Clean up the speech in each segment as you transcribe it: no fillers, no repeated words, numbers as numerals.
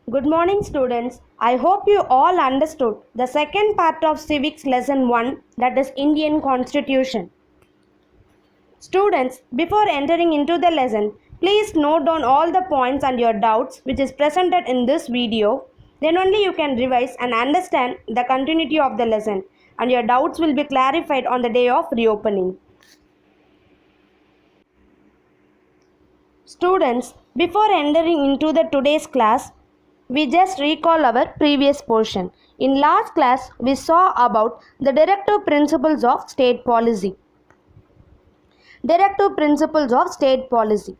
Good morning, students. I hope you all understood the second part of Civics Lesson 1, that is Indian Constitution. Students, before entering into the lesson, please note down all the points and your doubts which is presented in this video. Then only you can revise and understand the continuity of the lesson, and your doubts will be clarified on the day of reopening. Students, before entering into the today's class, we just recall our previous portion. In last class, we saw about the directive principles of state policy. Directive principles of state policy.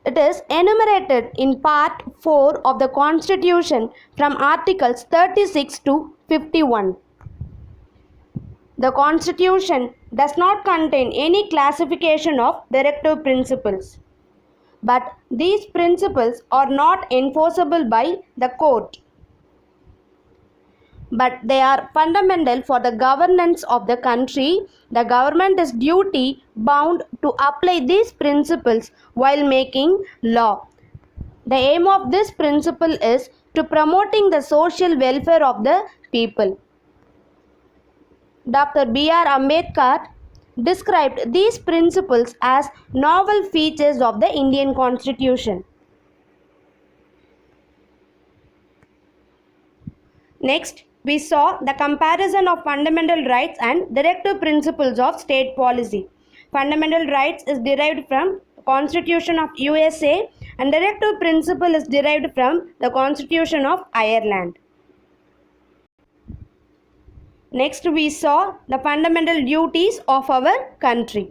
It is enumerated in part 4 of the Constitution from Articles 36 to 51. The Constitution does not contain any classification of directive principles, but these principles are not enforceable by the court, but they are fundamental for the governance of the country. The government is duty bound to apply these principles while making law. The aim of this principle is to promoting the social welfare of the people. Dr. B.R. Ambedkar described these principles as novel features of the Indian Constitution. Next, we saw the comparison of fundamental rights and directive principles of state policy. Fundamental rights is derived from the Constitution of USA and directive principle is derived from the Constitution of Ireland. Next, we saw the fundamental duties of our country.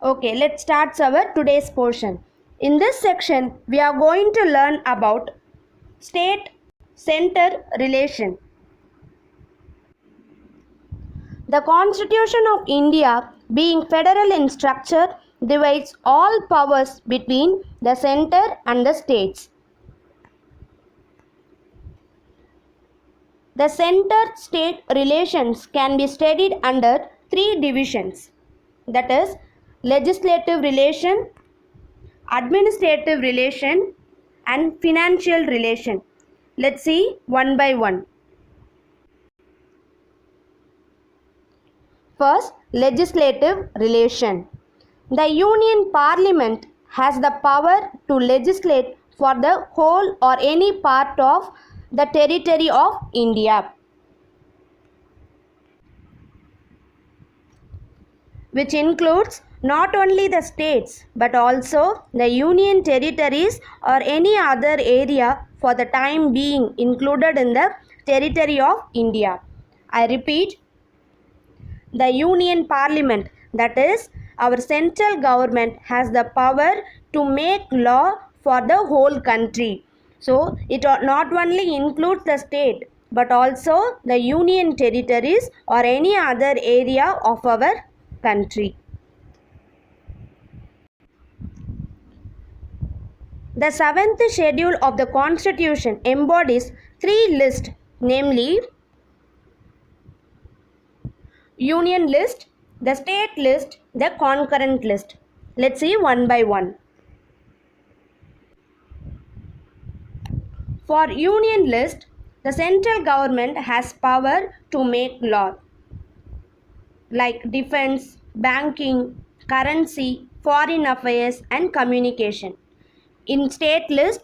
Okay, let's start our today's portion. In this section, we are going to learn about state-center relation. The Constitution of India, being federal in structure, divides all powers between the center and the states. The center-state relations can be studied under three divisions, that is, legislative relation, administrative relation, and financial relation. Let's see one by one. First, legislative relation. The Union Parliament has the power to legislate for the whole or any part of the territory of India, which includes not only the states but also the union territories or any other area for the time being included in the territory of India. I repeat, the Union Parliament, that is our central government, has the power to make law for the whole country. So, it not only includes the state but also the union territories or any other area of our country. The 7th schedule of the Constitution embodies three lists, namely Union list, the state list, the concurrent list. Let's see one by one. For Union list, the central government has power to make law like defense, banking, currency, foreign affairs, and communication. In state list,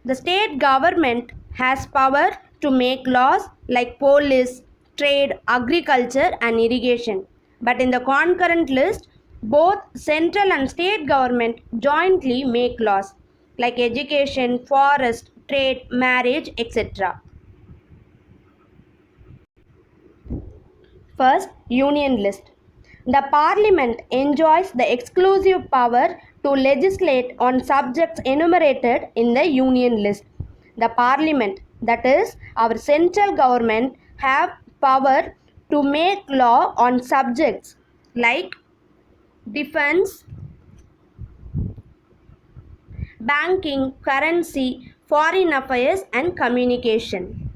the state government has power to make laws like police, trade, agriculture, and irrigation. But in the concurrent list, both central and state government jointly make laws like education, forest, trade, marriage, etc. First, Union list. The Parliament enjoys the exclusive power to legislate on subjects enumerated in the Union list. The Parliament, that is our central government, have power to make law on subjects like defense, banking, currency, foreign affairs, and communication.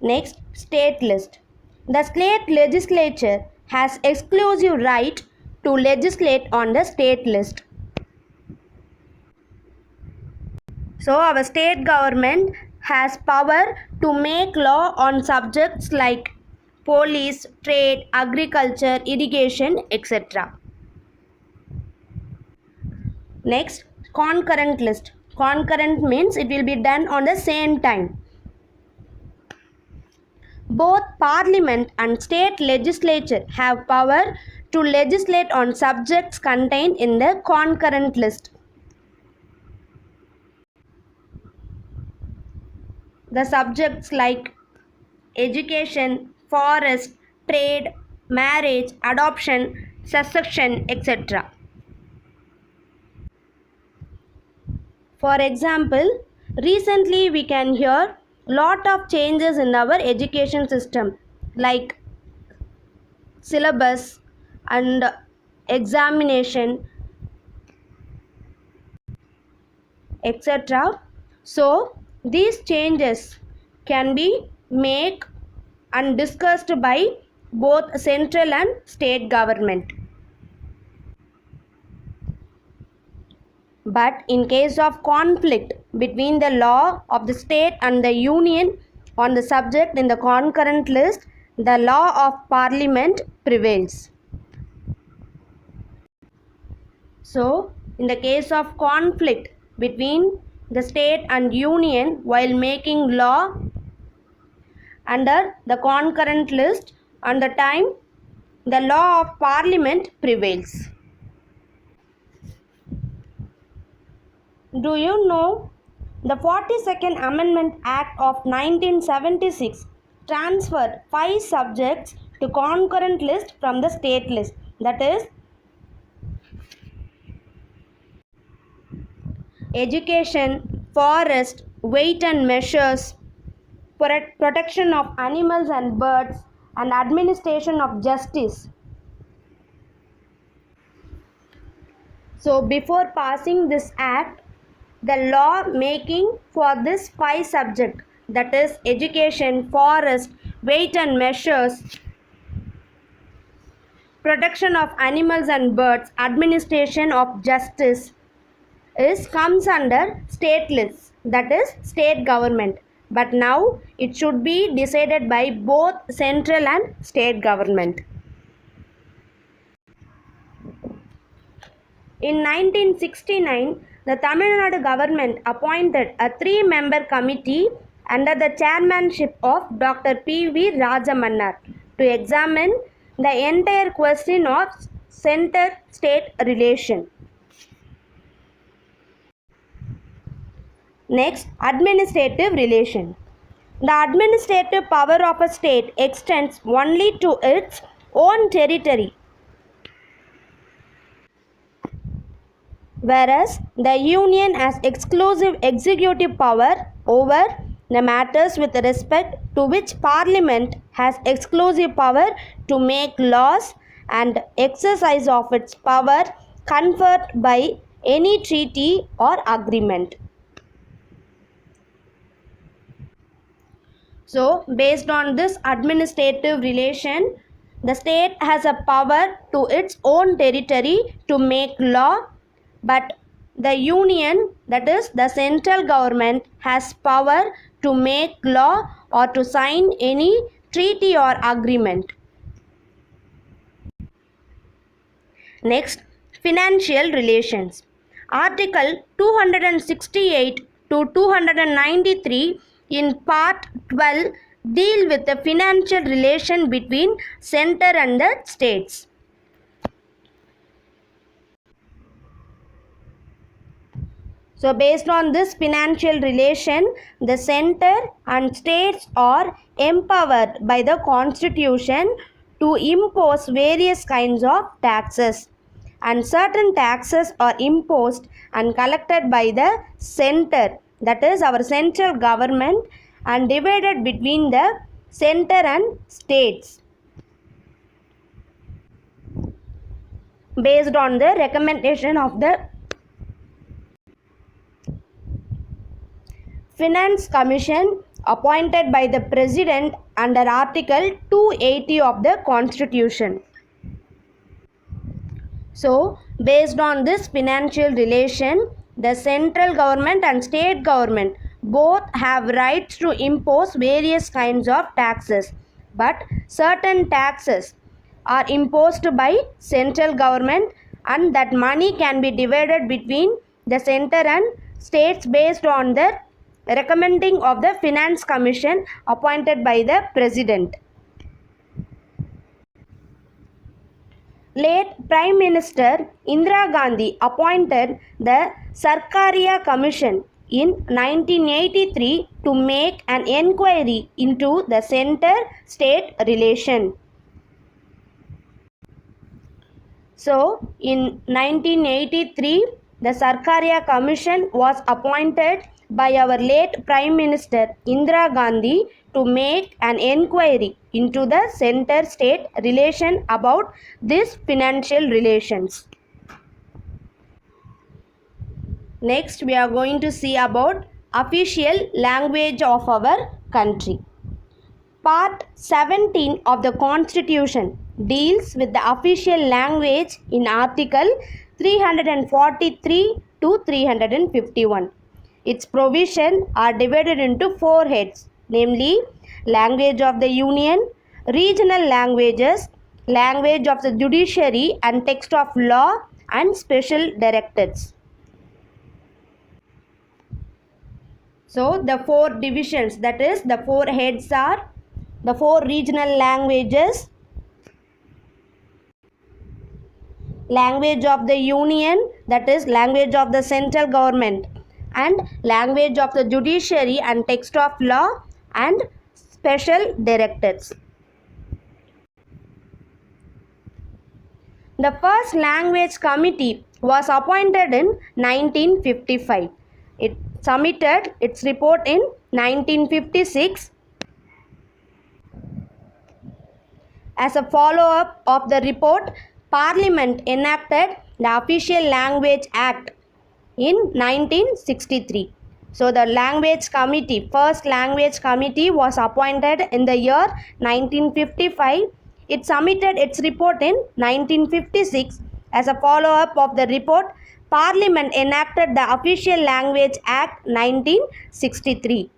Next, state list. The state legislature has exclusive right to legislate on the state list. So our state government has power to make law on subjects like police, trade, agriculture, irrigation, etc. Next, concurrent list. Concurrent means it will be done on the same time. Both Parliament and state legislature have power to legislate on subjects contained in the concurrent list. The subjects like education, forest, trade, marriage, adoption, succession, etc. For example, recently we can hear lot of changes in our education system like syllabus and examination, etc. So these changes can be made and discussed by both central and state government. But in case of conflict between the law of the state and the union on the subject in the concurrent list, the law of parliament prevails. So, in the case of conflict between the state and union while making law under the concurrent list, on the time the law of parliament prevails. Do you know the 42nd Amendment Act of 1976 transferred 5 subjects to concurrent list from the state list, that is education, forest, weight and measures, protection of animals and birds, and administration of justice. So before passing this act, the law making for this 5 subject, that is education, forest, weight and measures, protection of animals and birds, administration of justice comes under state list, that is state government. But now it should be decided by both central and state government. In 1969, the Tamil Nadu government appointed a 3-member committee under the chairmanship of Dr. P.V. Rajamannar to examine the entire question of center-state relation. Next, administrative relation. The administrative power of a state extends only to its own territory, whereas the union has exclusive executive power over the matters with respect to which parliament has exclusive power to make laws and exercise of its power conferred by any treaty or agreement. So, based on this administrative relation, the state has a power to its own territory to make law, but the union, that is the central government, has power to make law or to sign any treaty or agreement. Next, financial relations. Article 268 to 293 in Part 12 deal with the financial relation between center and the states. So based on this financial relation, the center and states are empowered by the constitution to impose various kinds of taxes, and certain taxes are imposed and collected by the center, that is our central government, and divided between the center and states based on the recommendation of the Finance Commission appointed by the President under Article 280 of the Constitution. So, based on this financial relation, the central government and state government both have rights to impose various kinds of taxes, but certain taxes are imposed by central government, and that money can be divided between the center and states based on the recommending of the finance commission appointed by the president. Late Prime Minister Indira Gandhi appointed the Sarkaria Commission in 1983 to make an enquiry into the center-state relation. So, in 1983, the Sarkaria Commission was appointed by our late Prime Minister Indira Gandhi to make an enquiry into the center-state relation about these financial relations. Next, we are going to see about official language of our country. Part 17 of the Constitution deals with the official language in Article 343 to 351. Its provisions are divided into four heads, namely language of the Union, regional languages, language of the judiciary and text of law, and special directives. So, the four divisions, that is, the four heads are the four regional languages, language of the Union, that is, language of the central government, and language of the judiciary and text of law, and special directives. The first language committee was appointed in 1955. It submitted its report in 1956. As a follow-up of the report, Parliament enacted the Official Language Act in 1963. So the language committee, first language committee was appointed in the year 1955. It submitted its report in 1956. As a follow-up of the report, Parliament enacted the Official Language Act 1963.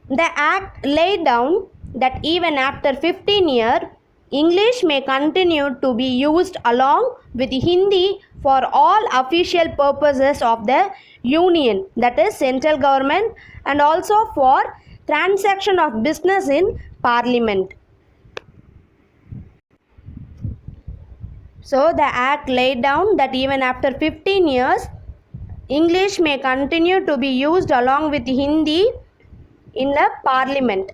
The Act laid down that even after 15 years, English may continue to be used along with Hindi for all official purposes of the Union, that is central government, and also for transaction of business in Parliament. So the Act laid down that even after 15 years, English may continue to be used along with Hindi in the Parliament.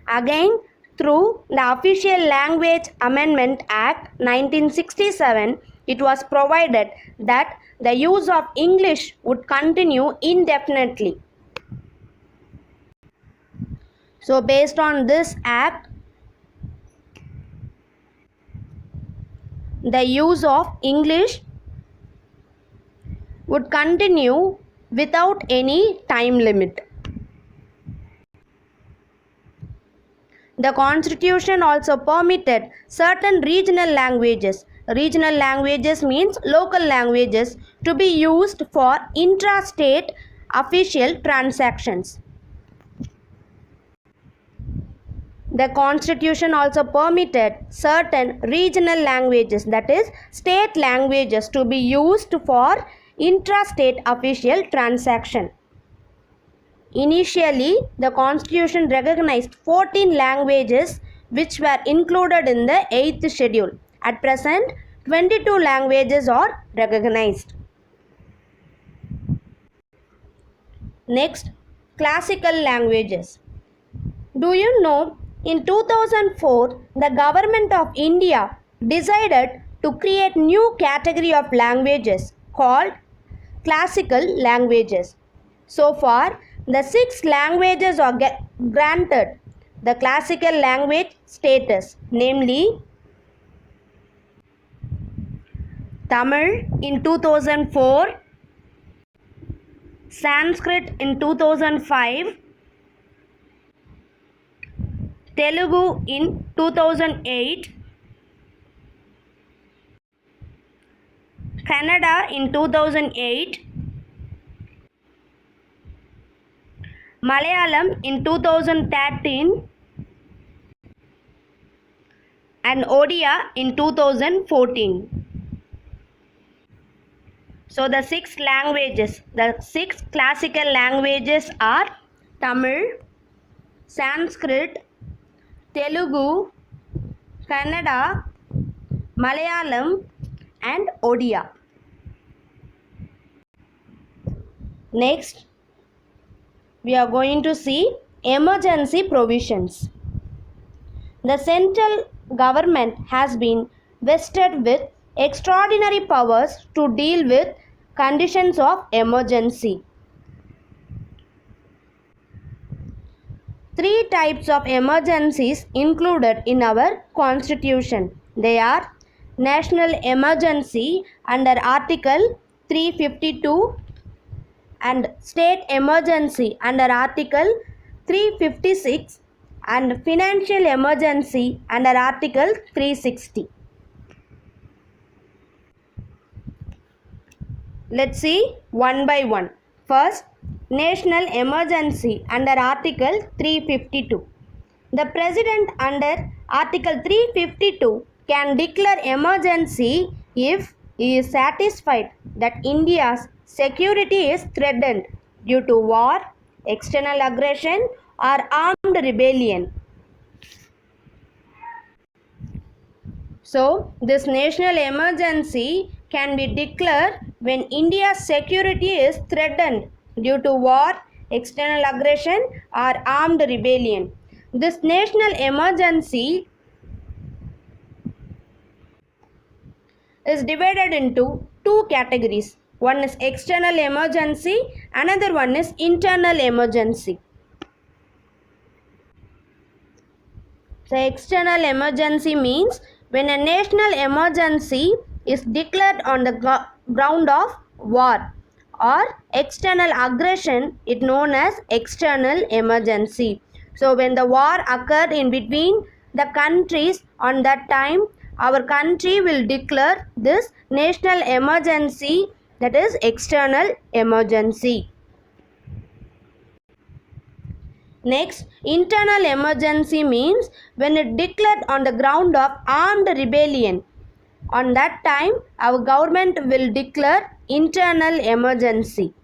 Again, through the Official Language Amendment Act 1967, it was provided that the use of English would continue indefinitely. So based on this act, the use of English would continue without any time limit. The Constitution also permitted certain regional languages. Regional languages means local languages to be used for intra-state official transactions. The Constitution also permitted certain regional languages, that is, state languages, to be used for intra-state official transaction. Initially, the Constitution recognized 14 languages which were included in the 8th schedule. At present, 22 languages are recognized. Next, classical languages. Do you know, in 2004, the Government of India decided to create new category of languages called classical languages. So far, the 6 languages are granted the classical language status, namely Tamil in 2004, Sanskrit in 2005, Telugu in 2008, Kannada in 2008, Malayalam in 2013, and Odia in 2014. So the six classical languages are Tamil, Sanskrit, Telugu, Kannada, Malayalam, and Odia. Next, we are going to see emergency provisions. The central government has been vested with extraordinary powers to deal with conditions of emergency. Three types of emergencies included in our constitution. They are national emergency under Article 352 and state emergency under Article 356 and financial emergency under Article 360. Let's see one by one. First, national emergency under Article 352. The President under Article 352 can declare emergency if he is satisfied that India's security is threatened due to war, external aggression, or armed rebellion. So, this national emergency can be declared when India's security is threatened due to war, external aggression, or armed rebellion. This national emergency is divided into two categories. One is external emergency, another one is internal emergency. So, external emergency means when a national emergency is declared on the ground of war or external aggression, it known as external emergency. So, when the war occurred in between the countries, on that time our country will declare this national emergency, that is external emergency. Next, internal emergency means when it declared on the ground of armed rebellion. On that time, our government will declare internal emergency.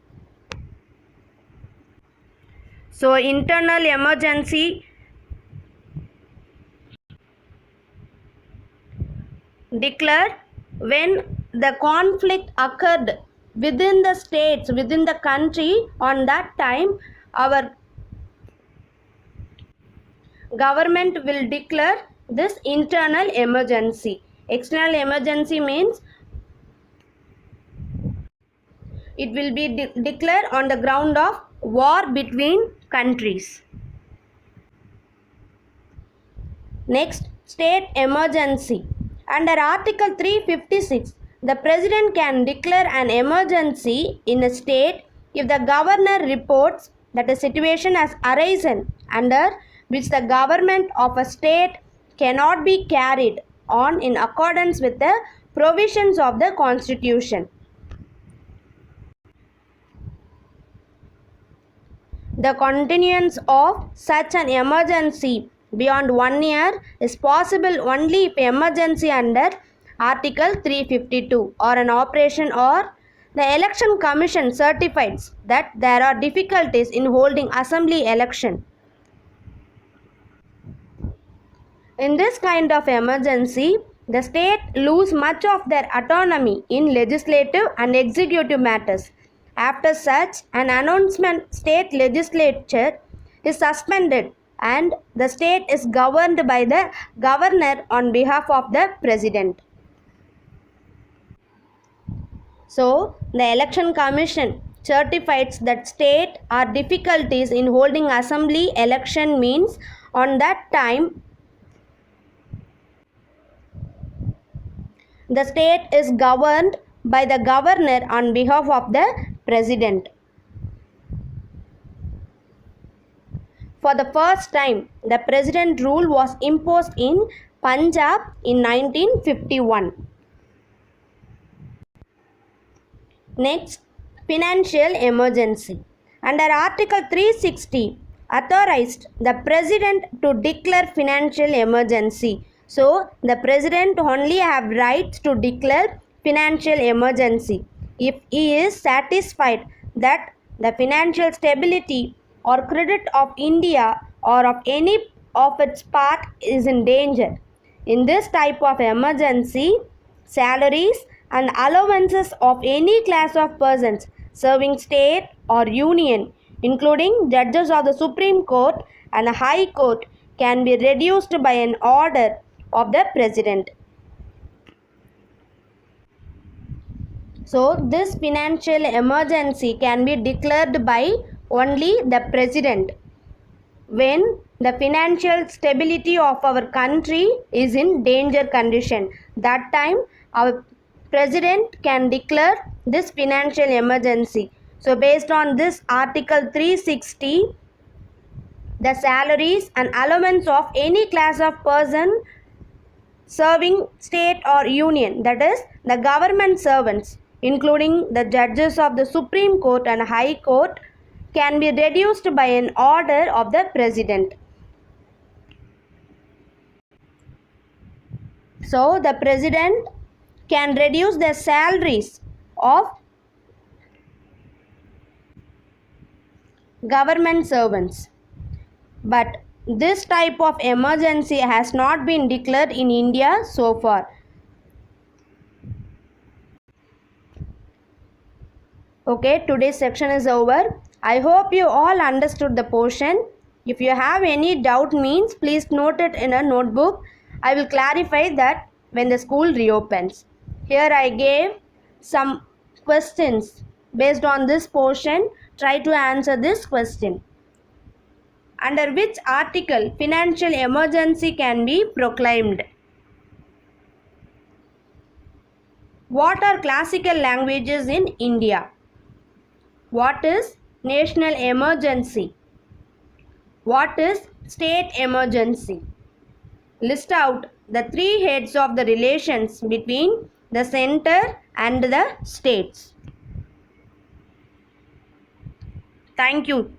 So, internal emergency declared when the conflict occurred within the states, within the country. On that time, our government will declare this internal emergency. External emergency means it will be declared on the ground of war between countries. Next, state emergency. Under Article 356, the President can declare an emergency in a state if the governor reports that a situation has arisen under which the government of a state cannot be carried on in accordance with the provisions of the Constitution. The continuance of such an emergency beyond 1 year is possible only if emergency under Article 352 or an operation or the Election Commission certifies that there are difficulties in holding assembly election. In this kind of emergency, the state lose much of their autonomy in legislative and executive matters. After such an announcement, state legislature is suspended and the state is governed by the governor on behalf of the president. So, the Election Commission certifies that state are difficulties in holding assembly election means on that time the state is governed by the governor on behalf of the president. for the first time, the president rule was imposed in Punjab in 1951. Next, financial emergency. Under Article 360, authorized the president to declare financial emergency. So, the president only have rights to declare financial emergency if he is satisfied that the financial stability or credit of India or of any of its part is in danger. In this type of emergency, salaries and allowances of any class of persons serving state or union, including judges of the Supreme Court and the High Court, can be reduced by an order of the President. So, this financial emergency can be declared by only the President when the financial stability of our country is in danger condition. That time our president can declare this financial emergency. So based on this article 360, the salaries and allowance of any class of person serving state or union, that is the government servants, including the judges of the Supreme Court and High Court, can be reduced by an order of the president. So the president can reduce the salaries of government servants. But this type of emergency has not been declared in India so far. Okay, today's section is over. I hope you all understood the portion. If you have any doubt means, please note it in a notebook. I will clarify that when the school reopens. Here I gave some questions based on this portion. Try to answer this question. Under which article financial emergency can be proclaimed? What are classical languages in India? What is national emergency? What is state emergency? List out the three heads of the relations between the center and the states. Thank you.